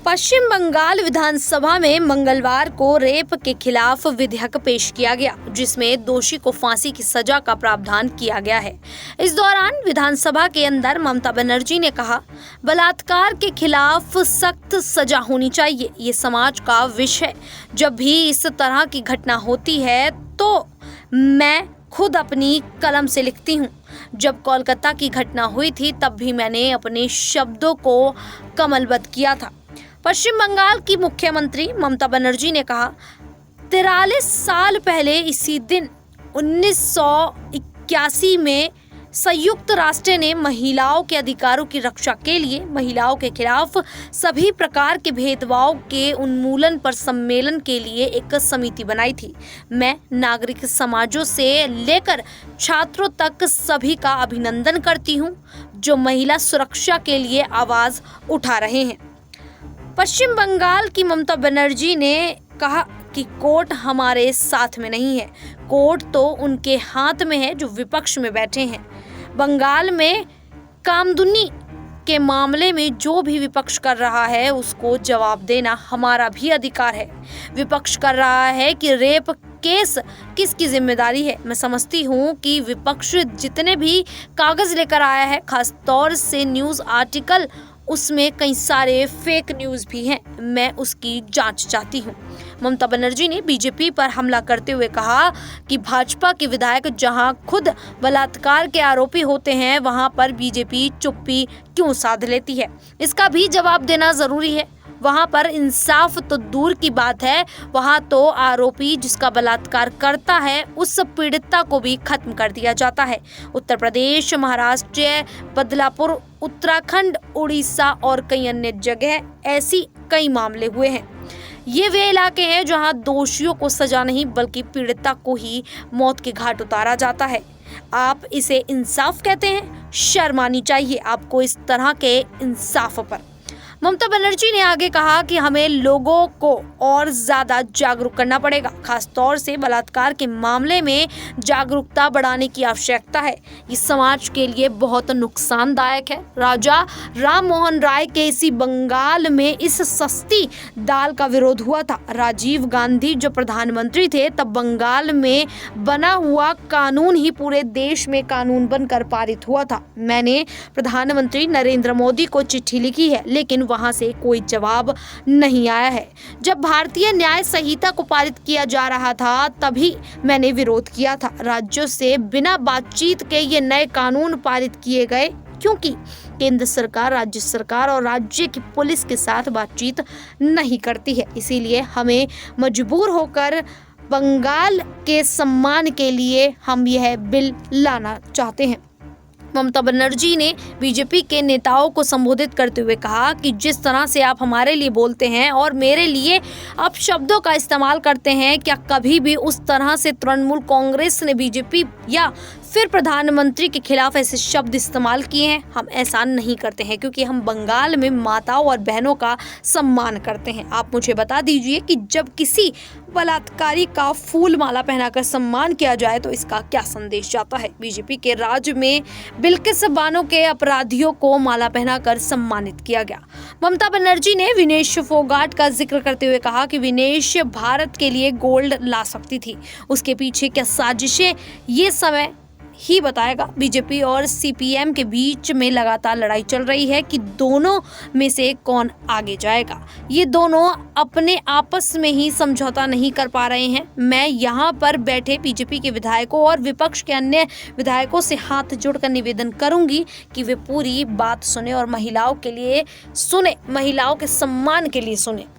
पश्चिम बंगाल विधानसभा में मंगलवार को रेप के खिलाफ विधेयक पेश किया गया, जिसमें दोषी को फांसी की सजा का प्रावधान किया गया है। इस दौरान विधानसभा के अंदर ममता बनर्जी ने कहा, बलात्कार के खिलाफ सख्त सजा होनी चाहिए। ये समाज का विषय है। जब भी इस तरह की घटना होती है तो मैं खुद अपनी कलम से लिखती हूँ। जब कोलकाता की घटना हुई थी तब भी मैंने अपने शब्दों को कमलबद्ध किया था। पश्चिम बंगाल की मुख्यमंत्री ममता बनर्जी ने कहा, 43 साल पहले इसी दिन 1981 में संयुक्त राष्ट्र ने महिलाओं के अधिकारों की रक्षा के लिए महिलाओं के खिलाफ सभी प्रकार के भेदभाव के उन्मूलन पर सम्मेलन के लिए एक समिति बनाई थी। मैं नागरिक समाजों से लेकर छात्रों तक सभी का अभिनंदन करती हूं, जो महिला सुरक्षा के लिए आवाज उठा रहे हैं। पश्चिम बंगाल की ममता बनर्जी ने कहा कि कोर्ट हमारे साथ में नहीं है, कोर्ट तो उनके हाथ में है जो विपक्ष में बैठे हैं। बंगाल में कामदुनी के मामले में जो भी विपक्ष कर रहा है उसको जवाब देना हमारा भी अधिकार है। विपक्ष कर रहा है कि रेप केस किसकी जिम्मेदारी है। मैं समझती हूँ कि विपक्ष जितने भी कागज लेकर आया है, खास तौर से न्यूज़ आर्टिकल, उसमें कई सारे फेक न्यूज़ भी हैं। मैं उसकी जांच चाहती हूँ। ममता बनर्जी ने बीजेपी पर हमला करते हुए कहा कि भाजपा के विधायक जहां खुद बलात्कार के आरोपी होते हैं, वहां पर बीजेपी चुप्पी क्यों साध लेती है। इसका भी जवाब देना जरूरी है। वहां पर इंसाफ तो दूर की बात है, वहां तो आरोपी जिसका बलात्कार करता है उस पीड़िता को भी खत्म कर दिया जाता है। उत्तर प्रदेश, महाराष्ट्र, बदलापुर, उत्तराखंड, उड़ीसा और कई अन्य जगह ऐसी कई मामले हुए हैं। ये वे इलाके हैं जहां दोषियों को सजा नहीं बल्कि पीड़िता को ही मौत के घाट उतारा जाता है। आप इसे इंसाफ कहते हैं? शर्म आनी चाहिए आपको इस तरह के इंसाफ पर। ममता बनर्जी ने आगे कहा कि हमें लोगों को और ज्यादा जागरूक करना पड़ेगा, खास तौर से बलात्कार के मामले में जागरूकता बढ़ाने की आवश्यकता है। ये समाज के लिए बहुत नुकसानदायक है। राजा राम मोहन राय के इसी बंगाल में इस सस्ती दाल का विरोध हुआ था। राजीव गांधी जब प्रधानमंत्री थे तब बंगाल में बना हुआ कानून ही पूरे देश में कानून बनकर पारित हुआ था। मैंने प्रधानमंत्री नरेंद्र मोदी को चिट्ठी लिखी है, लेकिन वहां से कोई जवाब नहीं आया है। जब भारतीय न्याय संहिता को पारित किया जा रहा था तभी मैंने विरोध किया था। राज्यों से बिना बातचीत के ये नए कानून पारित किए गए, क्योंकि केंद्र सरकार, राज्य सरकार और राज्य की पुलिस के साथ बातचीत नहीं करती है। इसीलिए हमें मजबूर होकर बंगाल के सम्मान के लिए हम यह बिल लाना चाहते हैं। ममता बनर्जी ने बीजेपी के नेताओं को संबोधित करते हुए कहा कि जिस तरह से आप हमारे लिए बोलते हैं और मेरे लिए आप शब्दों का इस्तेमाल करते हैं, क्या कभी भी उस तरह से तृणमूल कांग्रेस ने बीजेपी या फिर प्रधानमंत्री के खिलाफ ऐसे शब्द इस्तेमाल किए हैं? हम ऐसा नहीं करते हैं, क्योंकि हम बंगाल में माताओं और बहनों का सम्मान करते हैं। आप मुझे बता दीजिए कि जब किसी बलात्कारी का फूल माला पहनाकर सम्मान किया जाए तो इसका क्या संदेश जाता है। बीजेपी के राज्य में बिल्किस बानो के अपराधियों को माला पहनाकर सम्मानित किया गया। ममता बनर्जी ने विनेश फोगाट का जिक्र करते हुए कहा कि विनेश भारत के लिए गोल्ड ला सकती थी। उसके पीछे क्या साजिशें, ये समय ही बताएगा। बीजेपी और सीपीएम के बीच में लगातार लड़ाई चल रही है कि दोनों में से कौन आगे जाएगा। ये दोनों अपने आपस में ही समझौता नहीं कर पा रहे हैं। मैं यहाँ पर बैठे बीजेपी के विधायकों और विपक्ष के अन्य विधायकों से हाथ जोड़कर निवेदन करूंगी कि वे पूरी बात सुने और महिलाओं के लिए सुने, महिलाओं के सम्मान के लिए सुने।